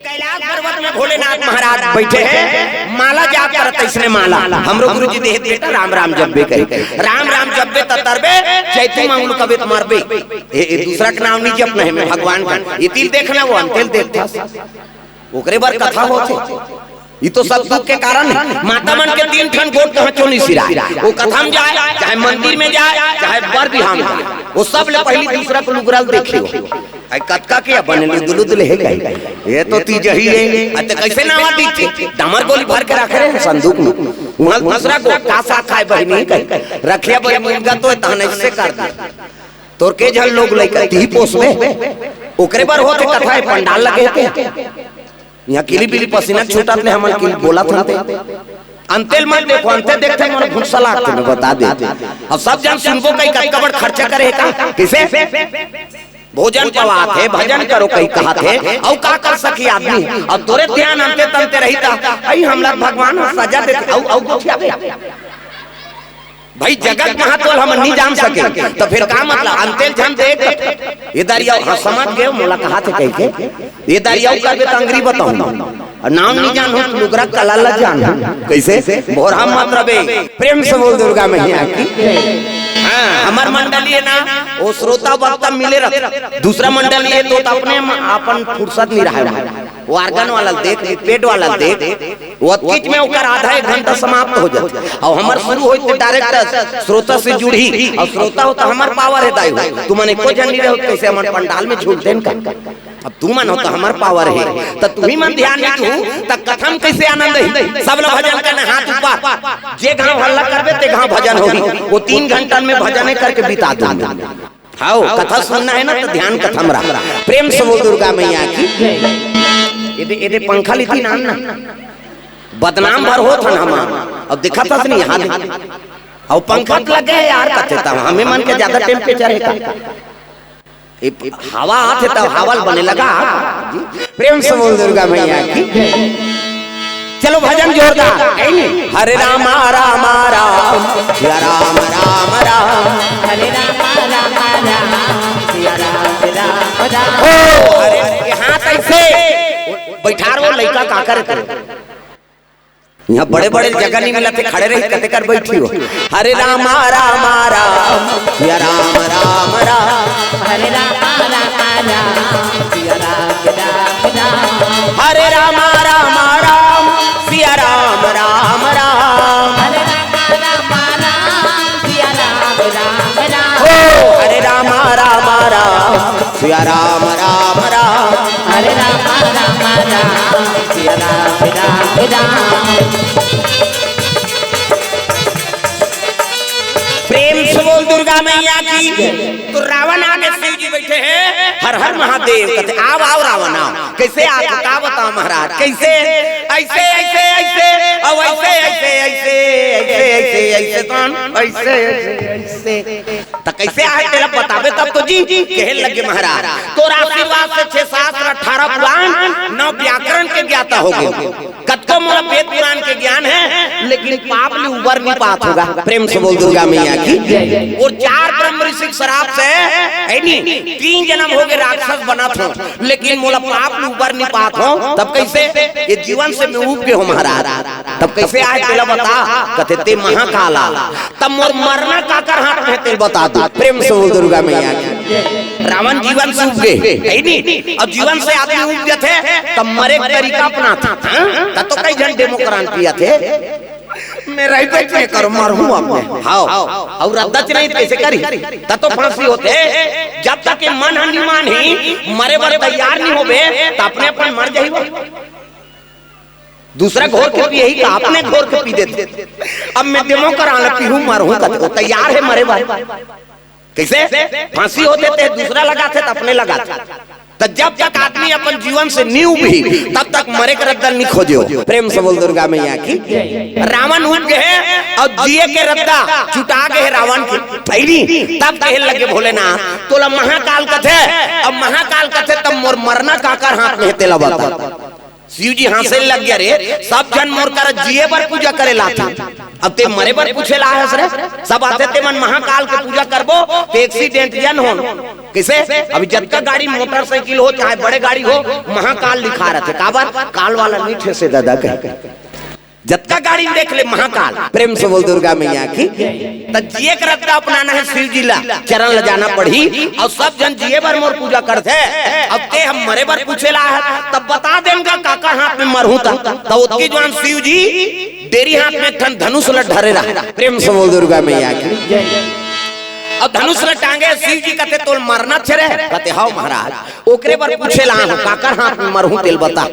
कैलाश पर्वत में भोलेनाथ महाराज बैठे हैं, माला जाप करत इसने माला हमरो गुरुजी देह बेटा राम राम जब्बे कहे राम राम जब्बे तरबे चैती मांगलू कबे मरबे ए दूसरा के नाम नहीं जपना है मैं भगवान का ये तिल देखना वो अंतिल देखता ओकरे बार कथा होते ये तो सब दुख के कारण है। माता मन के 3 ठन गोट कहां क्यों नहीं सिरा वो कथा में जाए चाहे मंदिर में जाए चाहे बर बिहार में जाए वो सब ले पहली दूसरा को लुगराल देखियो आई कतका के बनले दुलुदुल है गई ये तो ती जही है अत कैसे नावा दीथे डामर गोली भर के रख रहे हैं संदूक में वहां दूसरा को कासा खाए बहनी कह रखिया बड़ी मुर्गा तो तहन से कर दे तोर के जल लोग लेकर ती पोस में ओकरे बार होते कथा है पंडाल लगे थे यहाँ किली बिली पसीना छूटा थे हम किली बोला थे अंतेल मत देखो अंते देखते मन भूसा लागते मैं बता दे अब सब जन सुनको कई कबड़ खर्चा करे का किसे भोजन पवा थे भजन करो कहीं कहा थे और का कर सकी आदमी अब तोरे ध्यान अंते तंते रहीता आई हमला भगवान सजा देते औ गोठिया भाई जगत महत्व हम नहीं जान सके तो फिर का मतलब अंतेल जन देख ये दरिया हाँ समझ गए मोला कहा थे कह के ये दरिया करबे तो अंग्री बताऊं नाम नहीं जान हो लुगरा कलाला जान कैसे मोहरा मत रबे प्रेम से बोल दुर्गा मैया की हाँ हमार मंडली है ना वो श्रोता वक्ता मिले रख दूसरा मंडली है तो अपने अपन फुर्सत नहीं रहा वो आर्गन वाला देख पेट वाला देख वो किच में ओकर आधा 1 घंटा समाप्त हो जाए और हमार शुरू होते डायरेक्ट श्रोता से जुड़ी और श्रोता हो तो हमार पावर है दाई तू मने को जन नहीं रहो कैसे हमार पंडाल में झूठ देन का अब तू मन हो तो हमार पावर है तो तू ही मन ध्यान नहीं तू त कथम कैसे आनंद है सब लोग भजन करना हाथ ऊपर जे गांव हल्ला करबे ते गांव भजन होगी वो 3 घंटा में भजन करके बिता दूंगा हां कथा सुनना है ना तो ध्यान कथम रहा प्रेम से बोल दुर्गा मैया की ये पंखा लीथी नाम ना बदनाम भर हो था हम अब दिखा था नहीं यहाँ और पंखा लगे यार कहते था हमें मन के ज्यादा टेम्परेचर है हवा आते तब हवल बने लगा प्रेम से बोल दुर्गा मैया की चलो भजन जोरदार हरे राम राम राम सिया राम राम राम हरे राम राम राम सिया राम राम राम ओ अरे यहाँ कैसे बैठार वो लड़का का करे यहाँ बड़े बड़े जगह नहीं मिला थे खड़े रहे कहते कर बैठी हो हरे राम राम राम सिया राम राम राम हरे राम राम राम सिया राम राम राम हरे राम राम राम सिया राम राम राम हरे राम राम सिया राम राम राम ओ हरे राम राम राम सिया राम राम राम हरे राम राम राम सिया राम राम राम प्रेम से बोल दुर्गा मैया की तो रावण आगे शिव जी बैठे हैं हर हर महादेव कहते आओ आओ रावण आओ कैसे आप का बताओ महाराज कैसे ऐसे ऐसे ऐसे और ऐसे ऐसे ऐसे ऐसे ऐसे ऐसे कौन ऐसे ऐसे तो कैसे आए तेरा बतावे तब तो जी कहे लगे महाराज तो आशीर्वाद से 6 शास्त्र 18 पुराण 9 व्याकरण के ज्ञाता हो गए कतको मोरा वेद पुराण के ज्ञान है लेकिन पाप ले उबर नहीं पात होगा प्रेम से बोल दुर्गा मैया की और 4 ब्रह्म ऋषि शराब से है नहीं 3 जन्म हो गए राक्षस बना था लेकिन मोला पाप ले उबर नहीं पात हो तब कैसे ये जीवन से मैं उब गए हो महाराज तब कैसे आए तेला बता कहते ते महाकाला तब मोर मरना का कर हाथ में तेल बता दो प्रेम से बोल दुर्गा मैया की रावण जीवन से उब गए है नहीं अब जीवन से आदमी उब गए थे तब मरे का तरीका अपना था तब तो कई जन डेमोक्रान पिया थे मैं राइट में करो मारूं अपने हां और रद्दच नहीं कैसे करी तब तो फांसी होते जब तक के मन हनुमान ही मरे बारे तैयार नहीं होबे तो अपने अपन मर जाइबो दूसरा घोर के पिए ही का अपने घोर के पी देते अब मैं डेमोक्रान पीहूं मारूं तो तैयार है मरे बारे कैसे फांसी होते थे दूसरा लगाते तो अपने लगाते तो जब तक आदमी अपन जीवन से नहीं उभी तब तक मरे का रद्दा नहीं खोजो प्रेम से बोल दुर्गा मैया की रावण उठ गए और जिए के रद्दा चुटा गए रावण की पहली तब कहे लगे भोलेनाथ तोला महाकाल कथे अब महाकाल कथे तब मोर मरना काकर हाथ में तेला बता शिव जी हंसे लग गया रे, सब जन मोर कर जिए बर पूजा करे लाते, अब ते मरे बर पूछे ला है रे। सब आते ते मन महाकाल के पूजा करबो ते एक्सीडेंट जन हो किसे। अभी जब का गाड़ी मोटरसाइकिल हो चाहे बड़े गाड़ी हो महाकाल लिखा रहते, काबर काल वाला नहीं ठेसे दादा कह। जत्का गाड़ी देख ले महाकाल, प्रेम से बोल दुर्गा मैया की। तो जिए के रत्ता अपनाना है शिव जी ला, चरण ल जाना पड़ी और सब जन जिए बर मोर पूजा करते। अब ते हम मरे बर पूछे ला है, तब बता देंगे काका हाथ में मरहूं था। तो उसकी जवान शिव जी तेरी हाथ में ठन धनुष ल धरे रहा, प्रेम से बोल दुर्गा मैया की। अब धनुष ल टांगे शिव जी कहते तोल मरना छे कहते हाउ महाराज। ओकरे पर पूछे ला हूं काकर हाथ में मरहूं तेल बता।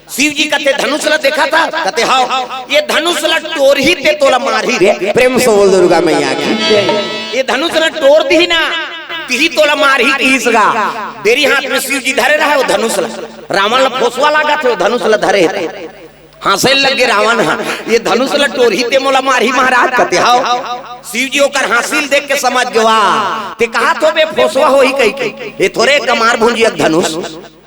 शिव जी कहते धनुष ल देखा था कहते हाउ ये धनुष ल टोर ही ते तोला मारही रे, प्रेम से बोल दुर्गा मैया की। ये धनुष ल टोर दी ना तिही तोला मारही तीसगा। तेरी हाथ में शिव जी धरे रहा वो धनुष ल, रावण ल फोसवा लगा थे वो धनुष ल धरे थे। हंसे लगे रावण, ये धनुष ल टोर ही ते मोला मारही महाराज कहते हाउ। शिव जी ओकर हासिल देख के समझ गवा ते कहा तो बे फोसवा हो ही कही के ये थोड़े कमार भुंजिया धनुष,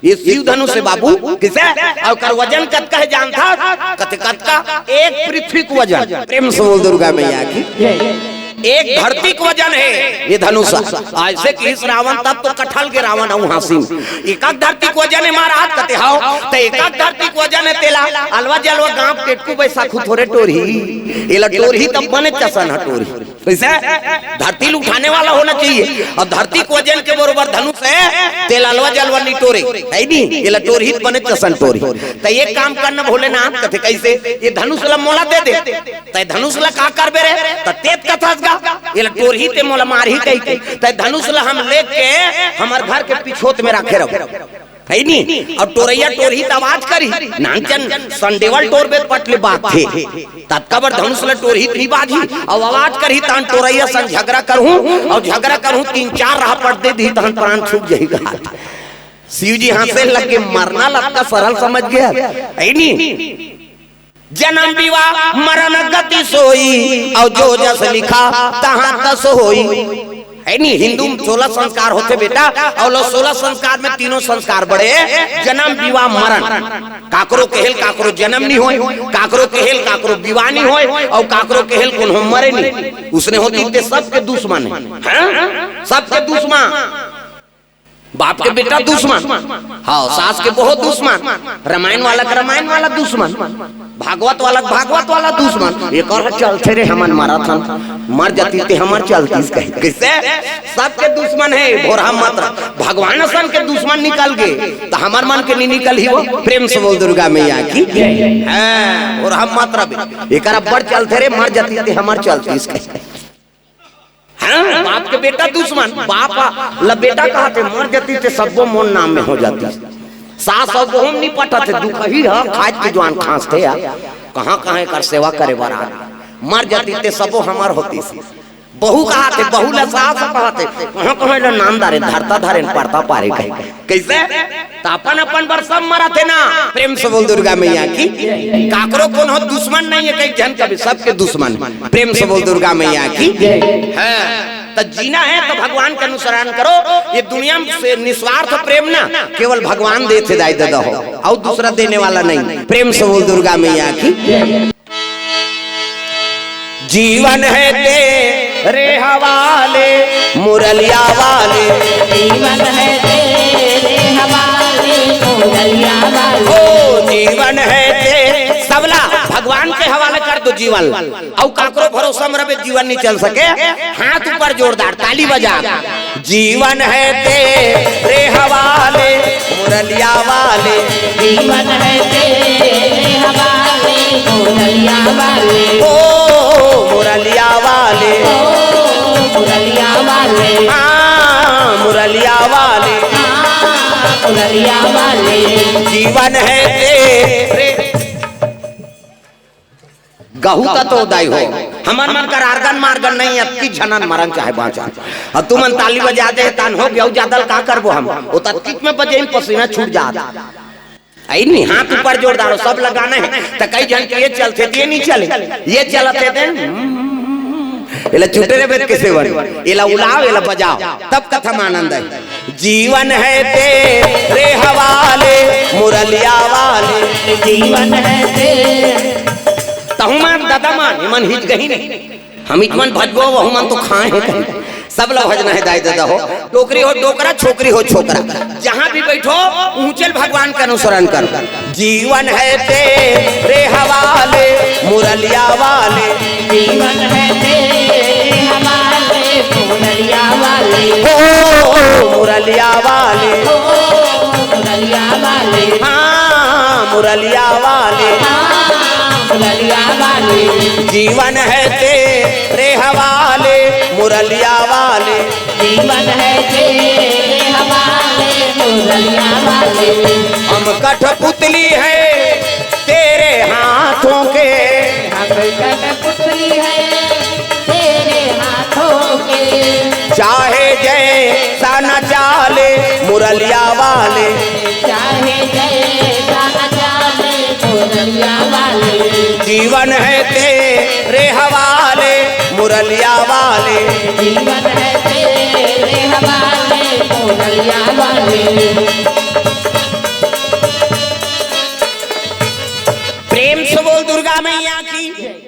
ये शिव धनुष है बाबू किसे। और कर वजन कत का है जानता कत का एक पृथ्वी का वजन, प्रेम से बोल दुर्गा मैया की। एक धरती का वजन है ये धनुष। ऐसे कि इस रावण तब तो कठल के रावण हूँ हासिल। एक धरती को वजन है महाराज कहते हाउ तो एक धरती को वजन है तेला अलवा जलवा गांव पेटकू बैसाखू थोड़े टोरी एला टोरी तब बने चसन हटोरी। कैसे धरती उठाने वाला होना चाहिए और धरती को वजन के बरोबर धनुष है तेल अलवा जलवा नहीं टोरे है नहीं एला टोरी बने चसन टोरी। तो एक काम करना भोलेनाथ कहते कैसे ये धनुष ला मोला दे दे तो धनुष ला का करबे रे तो तेत कथा ये टोरही ते मोला मारही कही ते धनुष ला हम लेके हमार घर के पिछोत में रखे रहो है नी। और टोरैया टोरही तो आवाज करी नानचन संडेवल टोर बेत पटले बात थे तत्कबर धनुष ला टोरही थी बाजी और आवाज करी तान टोरैया संग झगड़ा करहूं और झगड़ा करहूं 3-4 राह पट दे दी तहन प्राण छूट जाएगा। शिव जी हंसे लग के मरना लगता सरल समझ गया है नी। जन्म विवाह मरण गति सोई और जो जस लिखा तहां तस होई है नी। हिंदू 16 संस्कार होते बेटा और 16 संस्कार में 3 संस्कार बड़े जन्म विवाह मरण। काकरो केहल काकरो जन्म नहीं होए, काकरो केहल काकरो विवाह नहीं होए और काकरो केहल कौन हो मरे नहीं। उसने होती थे सबके दुश्मन है, सबके दुश्मन। बाप के बेटा दुश्मन, हाँ सास के बहुत दुश्मन, रामायण वाला का रामायण वाला दुश्मन, भागवत वाला दुश्मन। एक और चलते रे हमन माराथन मर जाती थे हमार चलती किससे सबके दुश्मन है। भोरा मत भगवान सन के दुश्मन निकल गए तो हमार मन के नहीं निकल ही वो, प्रेम से बोल दुर्गा मैया की। भोरा मत रब एक बड़ चलते रे मर जाती थे हमार चलती। बाप के बेटा दुश्मन, बाप ला बेटा कहते मर जाती थे सबको मोन नाम में हो जाती। सास और बहू नहीं पटाते दुख ही है खाज के जवान खांसते कहाँ कहाँ कर सेवा करे बारा मर जाती थे सबो हमार होती। बहू कहते बहू ला सास कहते कहाँ कहाँ ला नाम धारे धरता धारे पड़ता पारे कैसे तो अपन अपन बर सब मरा थे ना। प्रेम से बोल दुर्गा मैया की। काकरो कौन हो दुश्मन नहीं है कई जन कभी सबके दुश्मन, प्रेम से बोल दुर्गा मैया की। तो जीना है तो भगवान का अनुसरण करो। ये दुनिया से निस्वार्थ प्रेम ना केवल भगवान देते दाई दादा हो और दूसरा देने वाला नहीं, प्रेम से बोल दुर्गा मैया की। जीवन है तेरे हवाले मुरलिया वाले, जीवन है तेरे हवाले मुरलिया वाले। ओ जीवन है तेरे सबला भगवान के हवाले कर दो जीवन और काकरो भरोसा में रहे जीवन नहीं चल सके। हाथ ऊपर जोरदार ताली बजा। जीवन है तेरे हवाले मुरलिया वाले, जीवन है तेरे हवाले मुरलिया वाले। ओ मुरलिया वाले, मुरलिया वाले, हाँ मुरलिया वाले, मुरलिया वाले। जीवन है तेरे गहू तो उदाई हो हमार मन कर आर्गन मार्गन नहीं अब की झनन मरन चाहे बाँचा और तुम ताली बजा दे तान हो गया ज्यादा का करबो हम वो तत्किक में बजे पसीना छूट जाता आई नहीं। हाथ ऊपर जोरदार सब लगाना है तो कई जन के ये चलते थे नहीं चले ये चलते थे इला छुटे रे बेत कैसे बन इला उलाओ इला बजाओ तब कथा में आनंद है। जीवन है तेरे हवाले मुरलिया वाले, जीवन है तेरे तहुमान दादा मान मन हित कहीं नहीं हम इतमन भजबो वह मन तो खाए हैं कहीं सब लोग भजना है दाई दादा हो टोकरी हो टोकरा छोकरी हो छोकरा जहाँ भी बैठो ऊंचल भगवान का अनुसरण कर जीवन है तेरे हवाले मुरलिया वाले जीवन है तेरे हवाले मुरलिया वाले ओ मुरलिया वाले ओ मुरलिया वाले हाँ मुरलिया वाले मुरलिया वाले जीवन है तेरे हवाले मुरलिया वाले जीवन है तेरे हवाले मुरलिया वाले हम कठपुतली है तेरे हाथों के हम कठपुतली है तेरे हाथों के चाहे जैसा न चाले मुरलिया वाले चाहे जैसा न चाले मुरलिया वाले जीवन है तेरे हवाले मुरलिया वाले जीवन है तेरे हवाले मुरलिया वाले प्रेम से बोल दुर्गा मैया की